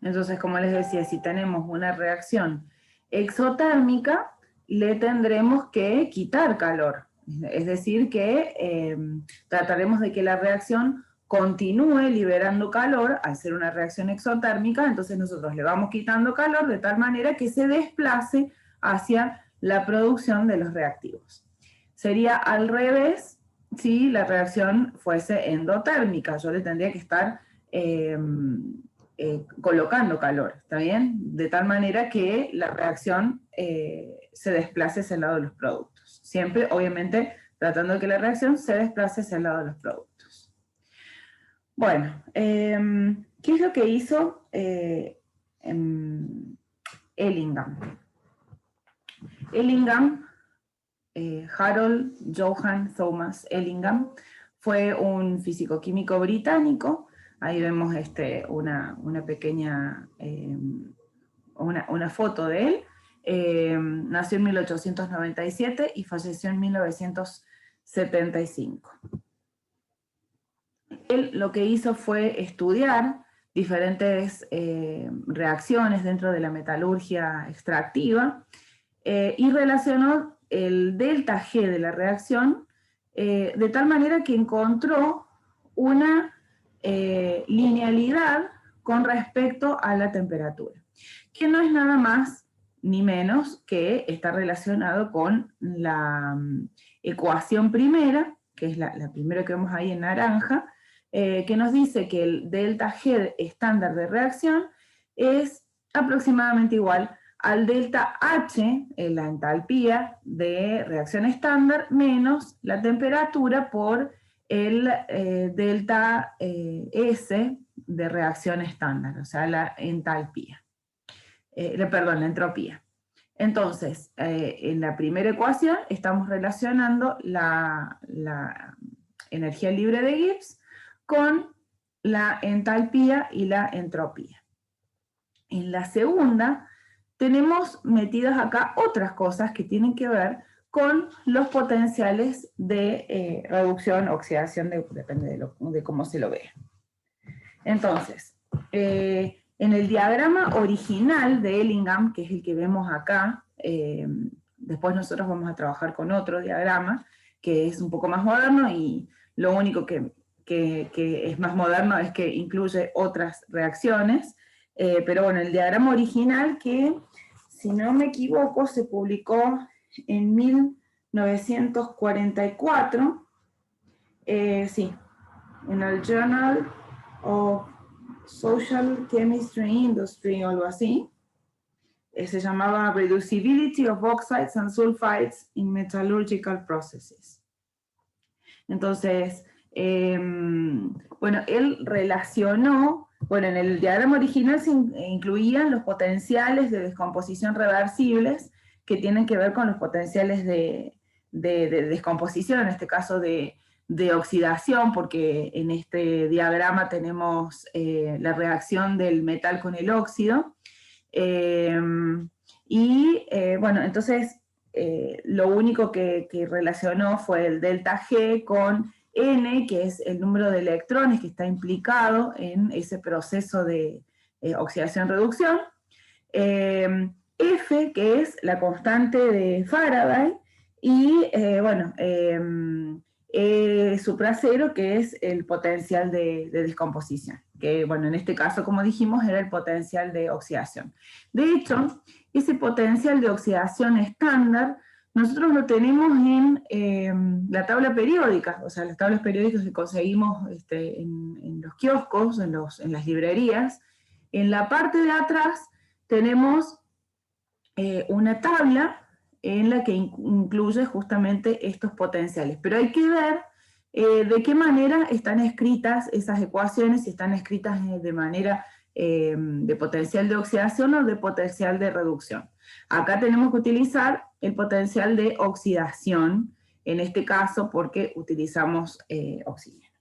Entonces, como les decía, si tenemos una reacción exotérmica, le tendremos que quitar calor. Es decir, que trataremos de que la reacción continúe liberando calor al ser una reacción exotérmica, entonces nosotros le vamos quitando calor de tal manera que se desplace hacia la producción de los reactivos. Sería al revés si la reacción fuese endotérmica, yo le tendría que estar colocando calor, ¿está bien? De tal manera que la reacción se desplace hacia el lado de los productos. Siempre, obviamente, tratando de que la reacción se desplace hacia el lado de los productos. Bueno, ¿qué es lo que hizo Ellingham? Ellingham, Harold Johann Thomas Ellingham, fue un físico-químico británico. Ahí vemos una pequeña, una foto de él. Nació en 1897 y falleció en 1975. Él lo que hizo fue estudiar diferentes reacciones dentro de la metalurgia extractiva y relacionó el delta G de la reacción de tal manera que encontró una linealidad con respecto a la temperatura, que no es nada más ni menos que está relacionado con la ecuación primera, que es la primera que vemos ahí en naranja, que nos dice que el delta G estándar de reacción es aproximadamente igual al delta H, la entalpía de reacción estándar, menos la temperatura por el delta S de reacción estándar, o sea, la entalpía. Perdón, la entropía. Entonces, en la primera ecuación estamos relacionando la energía libre de Gibbs con la entalpía y la entropía. En la segunda, tenemos metidas acá otras cosas que tienen que ver con los potenciales de reducción, oxidación, depende de cómo se lo vea. Entonces, en el diagrama original de Ellingham, que es el que vemos acá, después nosotros vamos a trabajar con otro diagrama, que es un poco más moderno, y lo único que es más moderno es que incluye otras reacciones, pero bueno, el diagrama original, que si no me equivoco se publicó en 1944, sí, en el Journal of Social Chemistry Industry o algo así, se llamaba Reducibility of Oxides and Sulfides in Metallurgical Processes. Entonces, bueno, él relacionó, bueno, en el diagrama original se incluían los potenciales de descomposición reversibles que tienen que ver con los potenciales de descomposición, en este caso de oxidación, porque en este diagrama tenemos la reacción del metal con el óxido. Bueno, entonces lo único que relacionó fue el delta G con N, que es el número de electrones que está implicado en ese proceso de oxidación-reducción, F, que es la constante de Faraday, y supracero, que es el potencial de descomposición, que bueno, en este caso, como dijimos, era el potencial de oxidación. De hecho, ese potencial de oxidación estándar nosotros lo tenemos en la tabla periódica, o sea, las tablas periódicas que conseguimos en los kioscos, en las librerías. En la parte de atrás tenemos una tabla en la que incluye justamente estos potenciales, pero hay que ver de qué manera están escritas esas ecuaciones, si están escritas de manera de potencial de oxidación o de potencial de reducción. Acá tenemos que utilizar el potencial de oxidación, en este caso porque utilizamos oxígeno.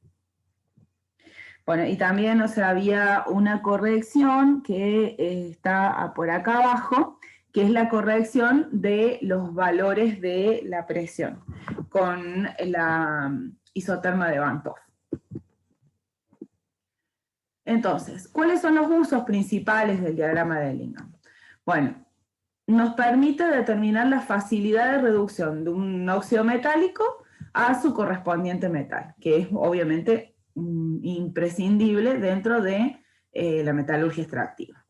Bueno, y también, o sea, había una corrección que está por acá abajo, que es la corrección de los valores de la presión con la isoterma de Bantoff. Entonces, ¿cuáles son los usos principales del diagrama de Ellingham? Bueno, nos permite determinar la facilidad de reducción de un óxido metálico a su correspondiente metal, que es obviamente imprescindible dentro de la metalurgia extractiva.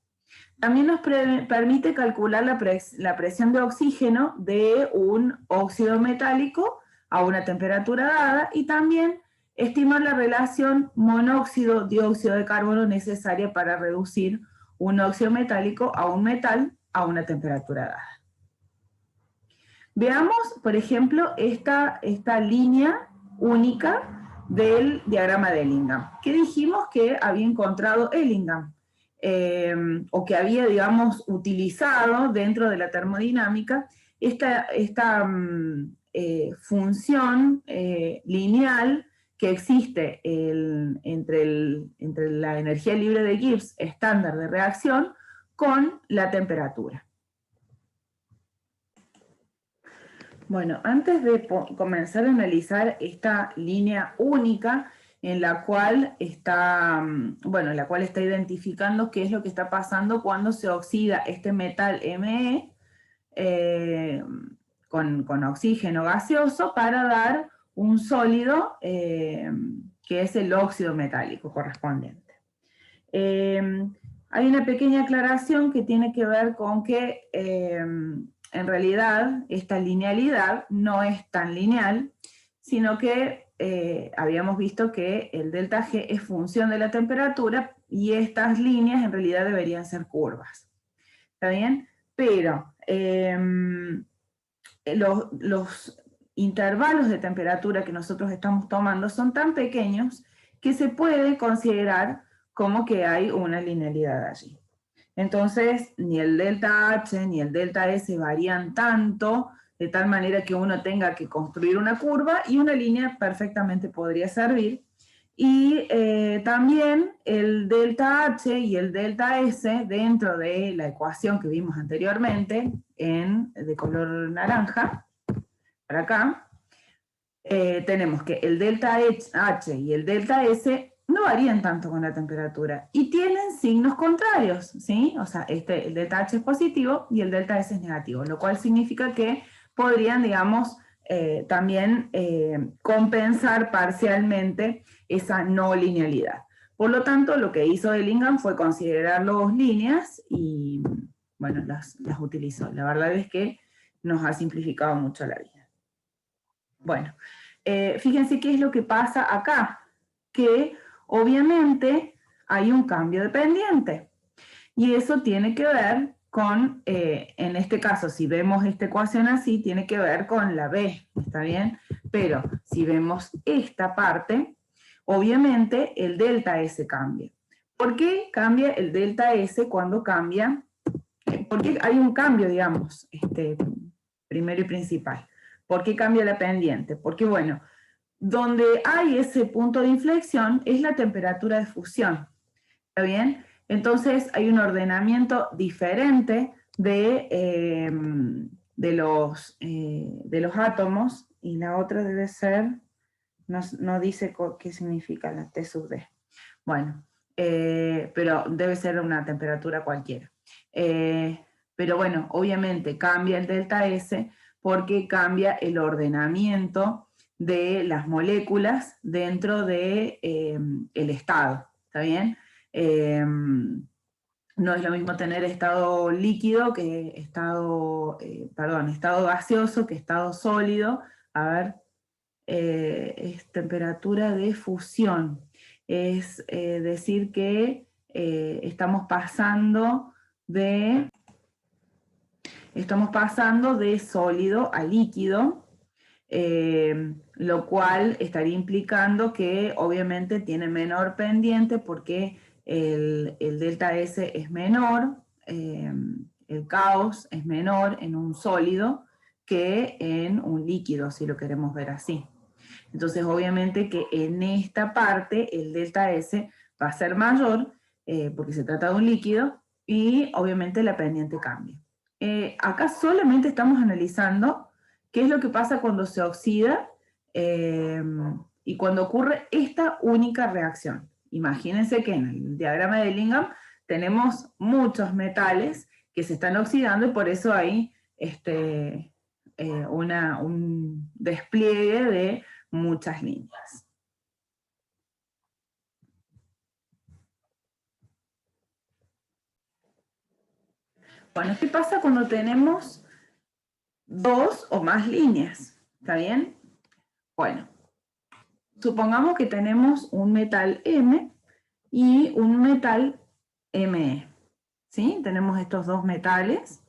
También nos permite calcular la presión de oxígeno de un óxido metálico a una temperatura dada y también estimar la relación monóxido-dióxido de carbono necesaria para reducir un óxido metálico a un metal a una temperatura dada. Veamos, por ejemplo, esta línea única del diagrama de Ellingham. ¿Qué dijimos que había encontrado Ellingham? O que había, digamos, utilizado dentro de la termodinámica esta función lineal que existe entre la energía libre de Gibbs estándar de reacción con la temperatura. Bueno, antes de comenzar a analizar esta línea única en la cual está, identificando qué es lo que está pasando cuando se oxida este metal Me con oxígeno gaseoso para dar un sólido que es el óxido metálico correspondiente. Hay una pequeña aclaración que tiene que ver con que en realidad esta linealidad no es tan lineal, sino que habíamos visto que el delta G es función de la temperatura y estas líneas en realidad deberían ser curvas. ¿Está bien? Pero los intervalos de temperatura que nosotros estamos tomando son tan pequeños que se puede considerar como que hay una linealidad allí. Entonces, ni el delta H ni el delta S varían tanto, de tal manera que uno tenga que construir una curva, y una línea perfectamente podría servir. Y también el delta H y el delta S, dentro de la ecuación que vimos anteriormente, de color naranja, para acá, tenemos que el delta H y el delta S no varían tanto con la temperatura y tienen signos contrarios, ¿sí? O sea, el delta H es positivo y el delta S es negativo, lo cual significa que podrían, digamos, también compensar parcialmente esa no linealidad. Por lo tanto, lo que hizo Ellingham fue considerar dos líneas y, bueno, las utilizó. La verdad es que nos ha simplificado mucho la vida. Bueno, fíjense qué es lo que pasa acá, que obviamente hay un cambio de pendiente, y eso tiene que ver con, en este caso, si vemos esta ecuación así, tiene que ver con la B, ¿está bien? Pero si vemos esta parte, obviamente el delta S cambia. ¿Por qué cambia el delta S cuando cambia? ¿Por qué hay un cambio, digamos, primero y principal? ¿Por qué cambia la pendiente? Porque, bueno, donde hay ese punto de inflexión es la temperatura de fusión, ¿está bien? Entonces hay un ordenamiento diferente de los átomos, y la otra debe ser, no dice qué significa la T sub D. Bueno, pero debe ser una temperatura cualquiera. Pero bueno, obviamente cambia el delta S porque cambia el ordenamiento de las moléculas dentro de el estado, ¿está bien? No es lo mismo tener estado líquido que estado gaseoso que estado sólido. A ver, es temperatura de fusión. Es decir que estamos pasando de sólido a líquido, lo cual estaría implicando que obviamente tiene menor pendiente porque el delta S es menor, el caos es menor en un sólido que en un líquido, si lo queremos ver así. Entonces obviamente que en esta parte el delta S va a ser mayor porque se trata de un líquido, y obviamente la pendiente cambia. Acá solamente estamos analizando qué es lo que pasa cuando se oxida y cuando ocurre esta única reacción. imagínense que en el diagrama de Dillingham tenemos muchos metales que se están oxidando y por eso hay un despliegue de muchas líneas. Bueno, ¿qué pasa cuando tenemos dos o más líneas? ¿Está bien? Bueno, supongamos que tenemos un metal M y un metal Me. ¿Sí? Tenemos estos dos metales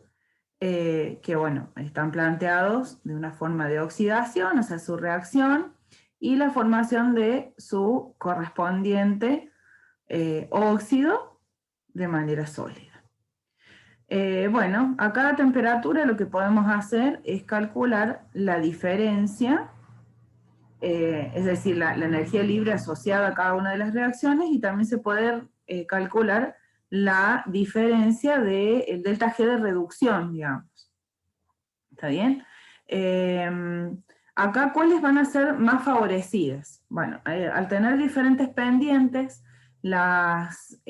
que, bueno, están planteados de una forma de oxidación, o sea, su reacción, y la formación de su correspondiente óxido de manera sólida. Bueno, a cada temperatura lo que podemos hacer es calcular la diferencia, es decir, la energía libre asociada a cada una de las reacciones, y también se puede calcular la diferencia del delta G de reducción, digamos. ¿Está bien? Acá, ¿cuáles van a ser más favorecidas? Bueno, al tener diferentes pendientes, las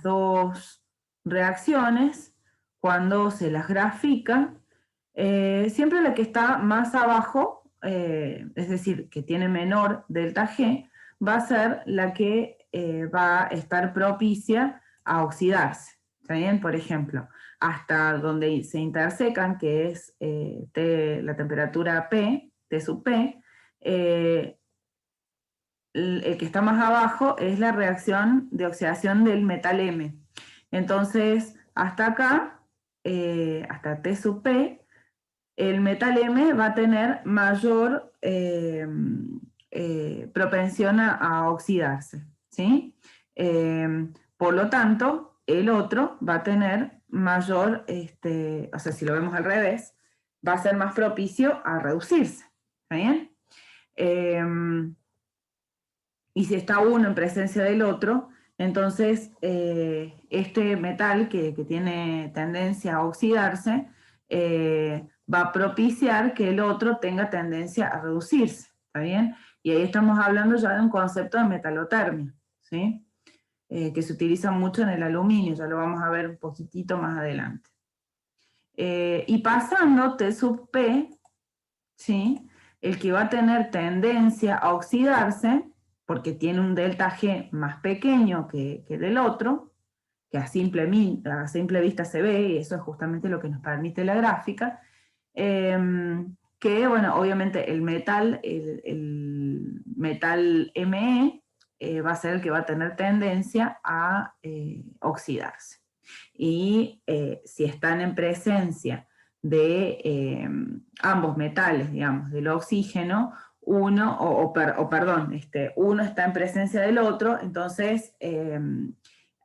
dos reacciones, cuando se las grafica, siempre la que está más abajo, es decir, que tiene menor delta G, va a ser la que va a estar propicia a oxidarse. ¿Está bien? Por ejemplo, hasta donde se intersecan, que es la temperatura P, T sub P, el que está más abajo es la reacción de oxidación del metal M. Entonces, hasta acá, hasta T sub P, el metal M va a tener mayor propensión a oxidarse, ¿sí? Por lo tanto, el otro va a tener mayor, o sea, si lo vemos al revés, va a ser más propicio a reducirse, ¿está bien? Y si está uno en presencia del otro, entonces este metal que tiene tendencia a oxidarse va a propiciar que el otro tenga tendencia a reducirse, ¿está bien? Y ahí estamos hablando ya de un concepto de metalotermia, ¿sí? Que se utiliza mucho en el aluminio, ya lo vamos a ver un poquitito más adelante. Y pasando T sub P, ¿sí? El que va a tener tendencia a oxidarse, porque tiene un delta G más pequeño que del otro, que a simple vista se ve, y eso es justamente lo que nos permite la gráfica, que, bueno, obviamente el metal Me va a ser el que va a tener tendencia a oxidarse. Y si están en presencia de ambos metales, digamos, del oxígeno, uno está en presencia del otro, entonces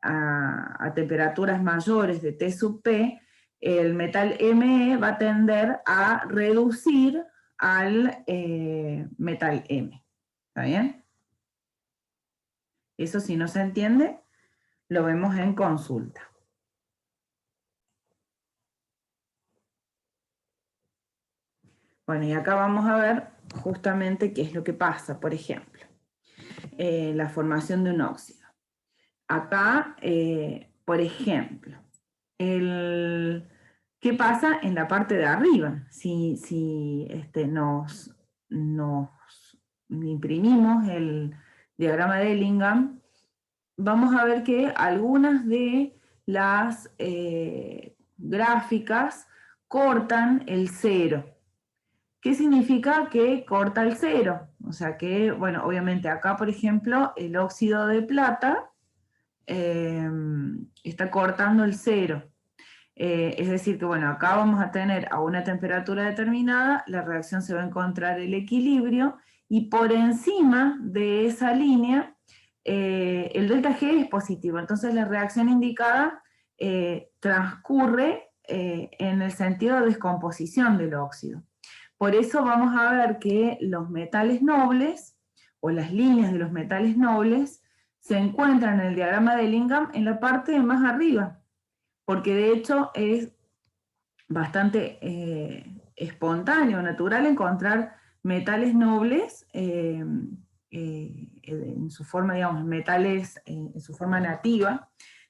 a temperaturas mayores de T sub P, el metal Me va a tender a reducir al metal M. ¿Está bien? Eso, si no se entiende, lo vemos en consulta. Bueno, y acá vamos a ver justamente qué es lo que pasa, por ejemplo, la formación de un óxido. Acá, por ejemplo, ¿qué pasa en la parte de arriba? Si nos imprimimos el diagrama de Dillingham, vamos a ver que algunas de las gráficas cortan el cero. ¿Qué significa que corta el cero? O sea que, bueno, obviamente acá, por ejemplo, el óxido de plata está cortando el cero. Es decir que, bueno, acá vamos a tener a una temperatura determinada, la reacción se va a encontrar el equilibrio, y por encima de esa línea, el delta G es positivo. Entonces la reacción indicada transcurre en el sentido de descomposición del óxido. Por eso vamos a ver que los metales nobles, o las líneas de los metales nobles, se encuentran en el diagrama de Dillingham en la parte de más arriba, porque de hecho es bastante espontáneo, natural encontrar metales nobles en su forma, digamos, metales en su forma nativa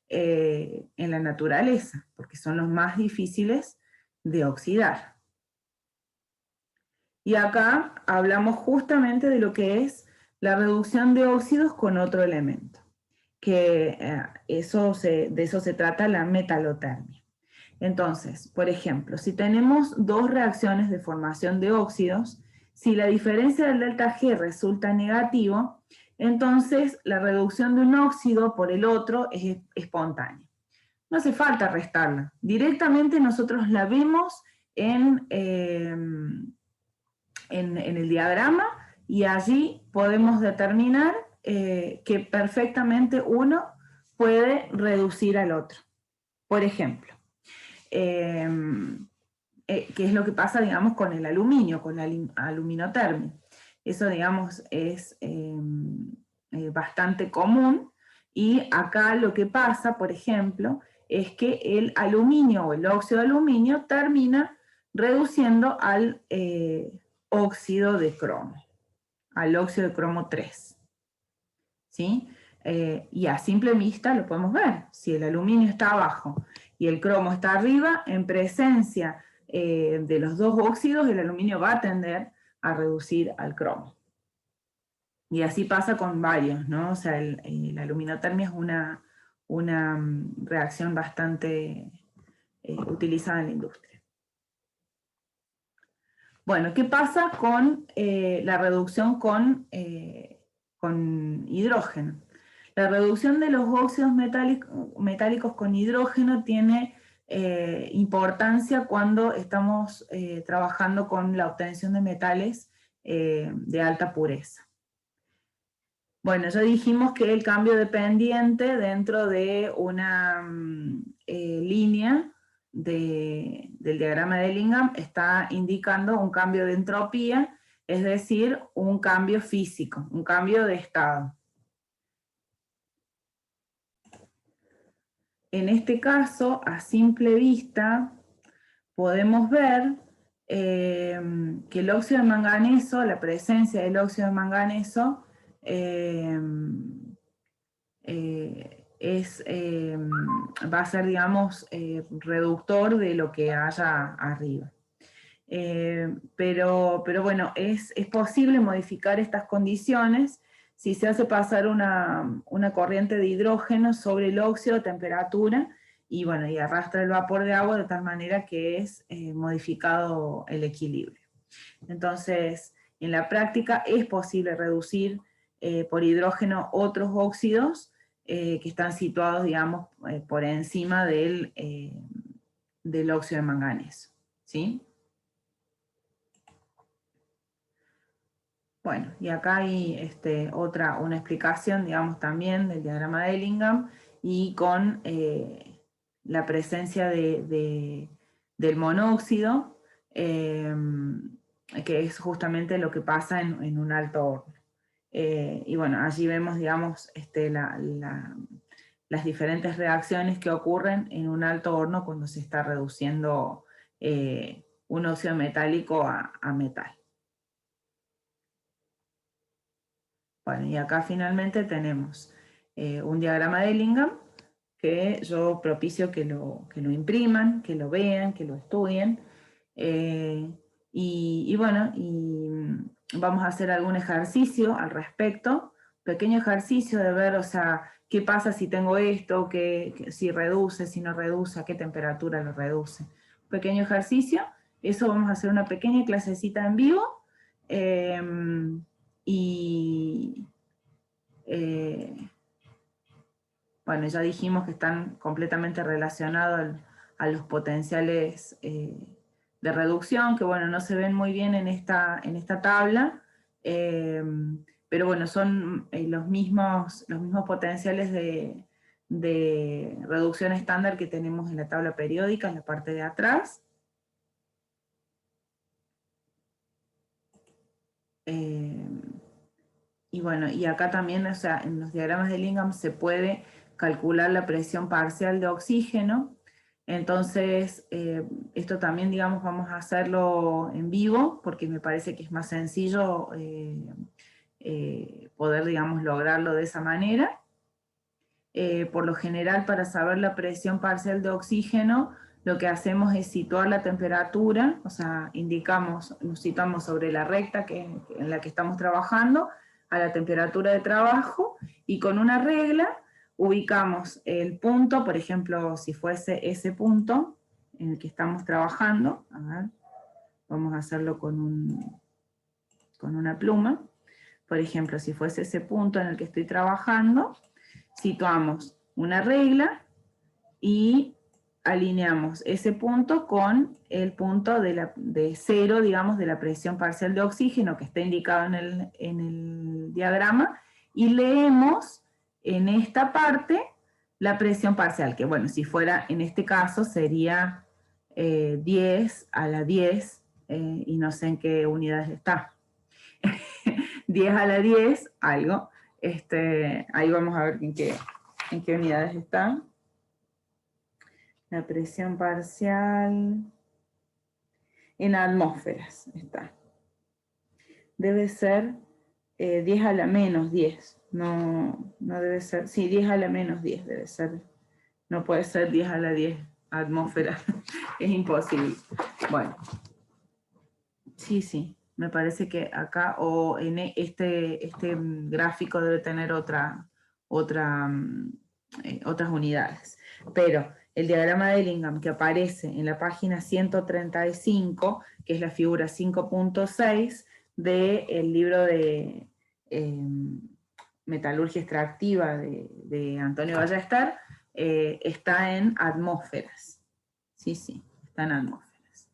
en la naturaleza, porque son los más difíciles de oxidar. Y acá hablamos justamente de lo que es la reducción de óxidos con otro elemento, que de eso se trata la metalotermia. Entonces, por ejemplo, si tenemos dos reacciones de formación de óxidos, si la diferencia del delta G resulta negativo, entonces la reducción de un óxido por el otro es espontánea. No hace falta restarla. Directamente nosotros la vemos en el diagrama y allí podemos determinar que perfectamente uno puede reducir al otro. Por ejemplo, qué es lo que pasa, digamos, con el aluminio, con la aluminotermia. Eso, digamos, es bastante común, y acá lo que pasa, por ejemplo, es que el aluminio o el óxido de aluminio termina reduciendo al óxido de cromo, al óxido de cromo 3. ¿Sí? Y a simple vista lo podemos ver. Si el aluminio está abajo y el cromo está arriba, en presencia de los dos óxidos, el aluminio va a tender a reducir al cromo. Y así pasa con varios, ¿no? O sea, la aluminotermia es una reacción bastante utilizada en la industria. Bueno, ¿qué pasa con la reducción con hidrógeno? La reducción de los óxidos metálicos con hidrógeno tiene importancia cuando estamos trabajando con la obtención de metales de alta pureza. Bueno, ya dijimos que el cambio dependiente dentro de una línea del diagrama de Ellingham está indicando un cambio de entropía, es decir, un cambio físico, un cambio de estado. En este caso, a simple vista, podemos ver que el óxido de manganeso, la presencia del óxido de manganeso, va a ser, digamos, reductor de lo que haya arriba. Pero bueno, es posible modificar estas condiciones si se hace pasar una corriente de hidrógeno sobre el óxido a temperatura, y bueno, y arrastra el vapor de agua de tal manera que es modificado el equilibrio. Entonces, en la práctica es posible reducir por hidrógeno otros óxidos que están situados, digamos, por encima del óxido de manganeso, ¿sí? Bueno, y acá hay una explicación, digamos, también del diagrama de Ellingham, y con la presencia del monóxido, que es justamente lo que pasa en un alto horno. Y bueno, allí vemos, digamos, las diferentes reacciones que ocurren en un alto horno cuando se está reduciendo un óxido metálico a metal. Bueno, y acá finalmente tenemos un diagrama de Ellingham que yo propicio que lo impriman, que lo vean, que lo estudien. Y bueno, vamos a hacer algún ejercicio al respecto, pequeño ejercicio de ver, o sea, qué pasa si tengo esto, si reduce, si no reduce, a qué temperatura lo reduce. Pequeño ejercicio, eso vamos a hacer una pequeña clasecita en vivo. Bueno, ya dijimos que están completamente relacionados a los potenciales de reducción, que bueno, no se ven muy bien en esta tabla, pero bueno, son los mismos potenciales de reducción estándar que tenemos en la tabla periódica, en la parte de atrás. Y bueno, y acá también, o sea, en los diagramas de Ellingham se puede calcular la presión parcial de oxígeno. Entonces, esto también, digamos, vamos a hacerlo en vivo, porque me parece que es más sencillo poder, digamos, lograrlo de esa manera. Por lo general, para saber la presión parcial de oxígeno, lo que hacemos es situar la temperatura, o sea, nos situamos sobre la recta en la que estamos trabajando, a la temperatura de trabajo, y con una regla ubicamos el punto, por ejemplo, si fuese ese punto en el que estamos trabajando, a ver, vamos a hacerlo con una pluma, por ejemplo, si fuese ese punto en el que estoy trabajando, situamos una regla y alineamos ese punto con el punto de cero, digamos, de la presión parcial de oxígeno que está indicado en el diagrama, y leemos en esta parte la presión parcial, que bueno, si fuera en este caso sería 10 a la 10, y no sé en qué unidades está. 10 a la 10, algo. Ahí vamos a ver en qué unidades está. La presión parcial en atmósferas está. Debe ser 10 a la menos 10. No debe ser, sí, 10 a la menos 10 debe ser. No puede ser 10 a la 10 atmósferas. Es imposible. Bueno. Sí, me parece que acá, o en este gráfico debe tener otras unidades. Pero el diagrama de Ellingham que aparece en la página 135, que es la figura 5.6 del libro de Metalurgia Extractiva de Antonio Ballester, está en atmósferas. Sí, está en atmósferas.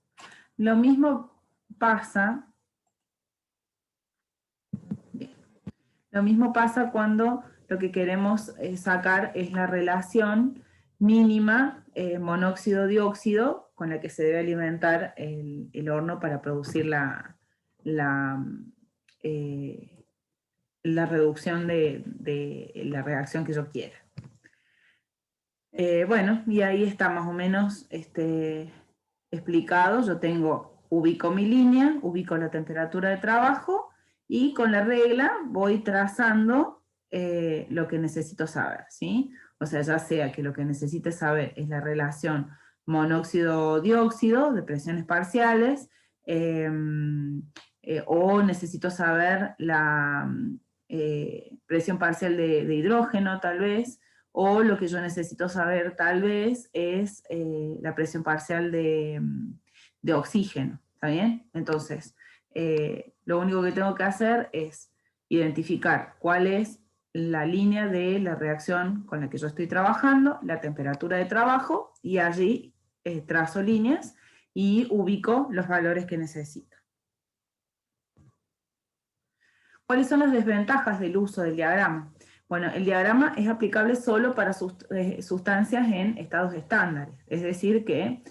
Lo mismo pasa, lo mismo pasa cuando lo que queremos sacar es la relación mínima monóxido-dióxido con la que se debe alimentar el horno para producir la reducción de la reacción que yo quiera. Bueno, y ahí está más o menos explicado. Yo ubico mi línea, ubico la temperatura de trabajo, y con la regla voy trazando lo que necesito saber, ¿sí? O sea, ya sea que lo que necesite saber es la relación monóxido-dióxido de presiones parciales, o necesito saber la presión parcial de hidrógeno, tal vez, o lo que yo necesito saber tal vez es la presión parcial de oxígeno, ¿está bien? Entonces, lo único que tengo que hacer es identificar cuál es la línea de la reacción con la que yo estoy trabajando, la temperatura de trabajo, y allí trazo líneas y ubico los valores que necesito. ¿Cuáles son las desventajas del uso del diagrama? Bueno, el diagrama es aplicable solo para sustancias en estados estándares, es decir que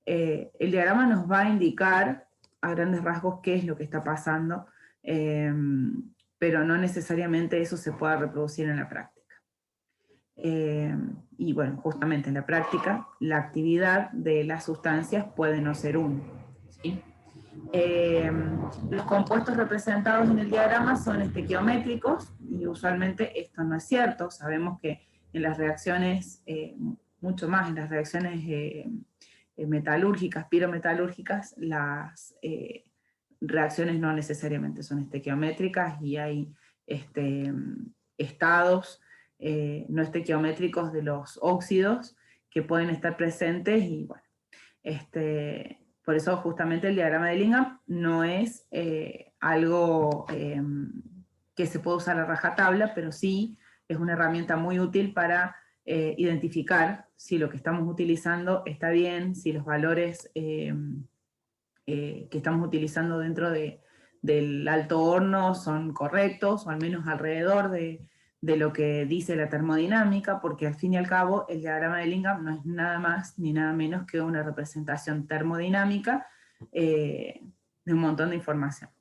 el diagrama nos va a indicar a grandes rasgos qué es lo que está pasando, pero no necesariamente eso se pueda reproducir en la práctica. Y bueno, justamente en la práctica, la actividad de las sustancias puede no ser uno, ¿sí? Los compuestos representados en el diagrama son estequiométricos, y usualmente esto no es cierto. Sabemos que en las reacciones, mucho más en las reacciones metalúrgicas, pirometalúrgicas, las reacciones no necesariamente son estequiométricas, y hay estados no estequiométricos de los óxidos que pueden estar presentes, y bueno, por eso justamente el diagrama de Ellingham no es algo que se puede usar a rajatabla, pero sí es una herramienta muy útil para identificar si lo que estamos utilizando está bien, si los valores que estamos utilizando dentro del alto horno son correctos, o al menos alrededor de lo que dice la termodinámica, porque al fin y al cabo el diagrama de Ellingham no es nada más ni nada menos que una representación termodinámica de un montón de información.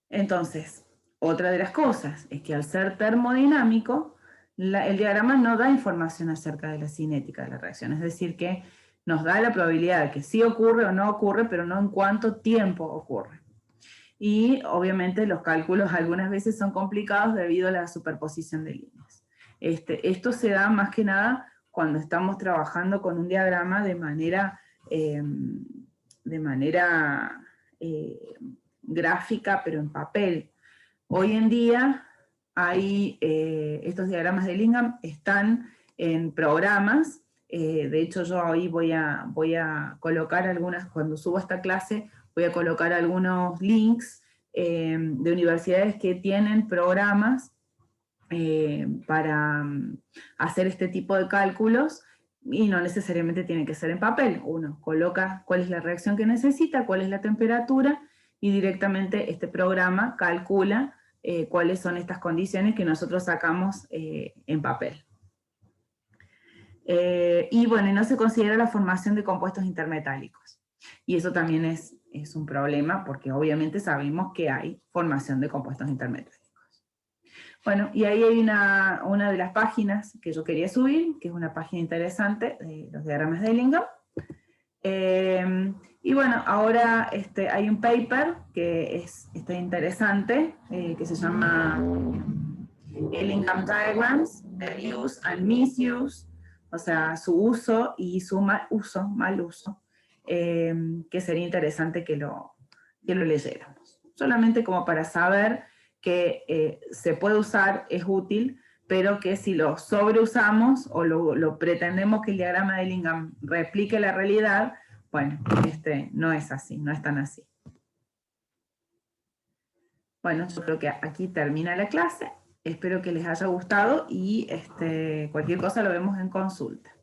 Entonces, otra de las cosas es que al ser termodinámico, el diagrama no da información acerca de la cinética de la reacción, es decir que nos da la probabilidad de que sí ocurre o no ocurre, pero no en cuánto tiempo ocurre. y obviamente los cálculos algunas veces son complicados debido a la superposición de líneas. Esto se da más que nada cuando estamos trabajando con un diagrama de manera gráfica, pero en papel. Hoy en día hay, estos diagramas de Lingham están en programas, de hecho yo ahí voy a colocar algunas, cuando subo esta clase, voy a colocar algunos links de universidades que tienen programas para hacer este tipo de cálculos, y no necesariamente tiene que ser en papel. Uno coloca cuál es la reacción que necesita, cuál es la temperatura, y directamente este programa calcula cuáles son estas condiciones que nosotros sacamos en papel. Y bueno, y no se considera la formación de compuestos intermetálicos. Y eso también es un problema, porque obviamente sabemos que hay formación de compuestos intermetálicos. Bueno, y ahí hay una de las páginas que yo quería subir, que es una página interesante de los diagramas de Lingham. Y bueno, ahora hay un paper que está interesante, que se llama Lingham Diagrams, Their Use and Misuse, o sea, su uso y su mal uso, que sería interesante que lo leyéramos. Solamente como para saber que se puede usar, es útil, pero que si lo sobreusamos o lo pretendemos que el diagrama de Lingham replique la realidad, bueno, no es así, no es tan así. Bueno, yo creo que aquí termina la clase. Espero que les haya gustado y cualquier cosa lo vemos en consulta.